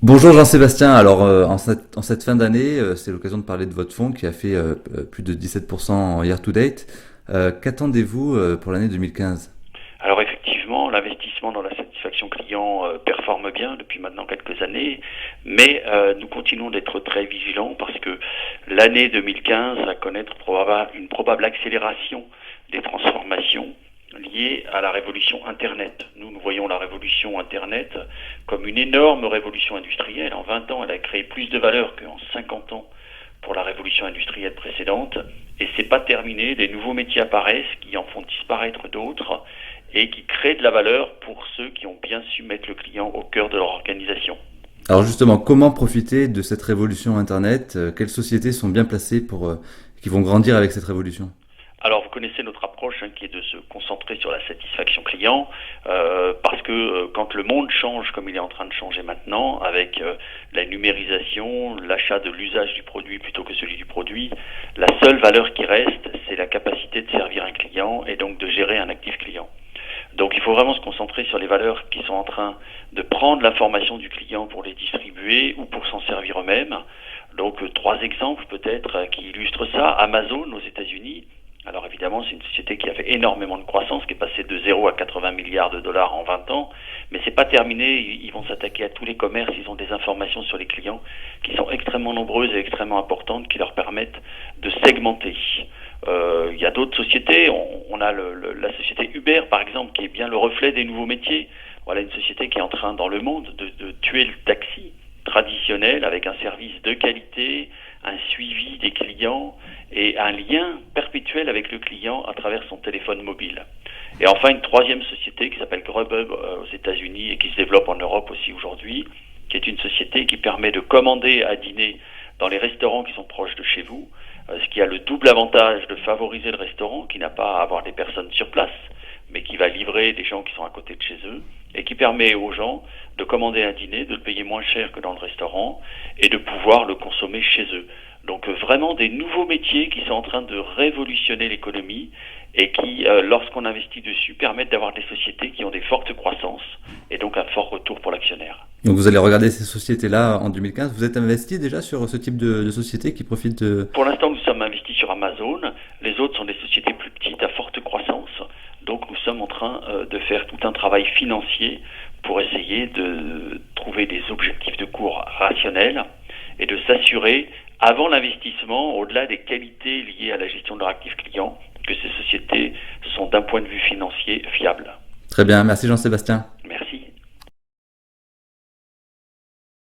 Bonjour Jean-Sébastien, alors en cette fin d'année, c'est l'occasion de parler de votre fonds qui a fait plus de 17% en year to date. Qu'attendez-vous pour l'année 2015? Alors effectivement, l'investissement dans la satisfaction client performe bien depuis maintenant quelques années, mais nous continuons d'être très vigilants parce que l'année 2015 va connaître une probable accélération des transformations liées à la révolution Internet. Nous voyons la révolution Internet comme une énorme révolution industrielle. En 20 ans, elle a créé plus de valeur qu'en 50 ans pour la révolution industrielle précédente. Et c'est pas terminé, des nouveaux métiers apparaissent qui en font disparaître d'autres et qui créent de la valeur pour ceux qui ont bien su mettre le client au cœur de leur organisation. Alors justement, comment profiter de cette révolution Internet? Quelles sociétés sont bien placées qui vont grandir avec cette révolution? Alors vous connaissez notre approche qui est de se concentrer sur la satisfaction client parce que quand le monde change comme il est en train de changer maintenant avec la numérisation, l'achat de l'usage du produit plutôt que celui du produit, la seule valeur qui reste c'est la capacité de servir un client et donc de gérer un actif client. Donc il faut vraiment se concentrer sur les valeurs qui sont en train de prendre l'information du client pour les distribuer ou pour s'en servir eux-mêmes. Donc trois exemples peut-être qui illustrent ça. Amazon aux États-Unis. Alors évidemment, c'est une société qui a fait énormément de croissance, qui est passée de 0 à 80 milliards de dollars en 20 ans, mais c'est pas terminé, ils vont s'attaquer à tous les commerces, ils ont des informations sur les clients qui sont extrêmement nombreuses et extrêmement importantes qui leur permettent de segmenter. Il y a d'autres sociétés, on a la société Uber par exemple, qui est bien le reflet des nouveaux métiers. Voilà une société qui est en train dans le monde de tuer le taxi traditionnel avec un service de qualité, un suivi des clients et un lien perpétuel avec le client à travers son téléphone mobile. Et enfin, une troisième société qui s'appelle Grubhub aux États-Unis et qui se développe en Europe aussi aujourd'hui, qui est une société qui permet de commander à dîner dans les restaurants qui sont proches de chez vous, ce qui a le double avantage de favoriser le restaurant qui n'a pas à avoir des personnes sur place, mais qui va livrer des gens qui sont à côté de chez eux, et qui permet aux gens de commander un dîner, de le payer moins cher que dans le restaurant, et de pouvoir le consommer chez eux. Donc vraiment des nouveaux métiers qui sont en train de révolutionner l'économie et qui, lorsqu'on investit dessus, permettent d'avoir des sociétés qui ont des fortes croissances et donc un fort retour pour l'actionnaire. Donc vous allez regarder ces sociétés-là en 2015. Vous êtes investi déjà sur ce type de société qui profite de... Pour l'instant, nous sommes investis sur Amazon. Les autres sont des sociétés plus petites à forte croissance. Donc nous sommes en train de faire tout un travail financier pour essayer de trouver des objectifs de cours rationnels et de s'assurer, avant l'investissement, au-delà des qualités liées à la gestion de leur actif client, que ces sociétés sont d'un point de vue financier fiables. Très bien, merci Jean-Sébastien. Merci.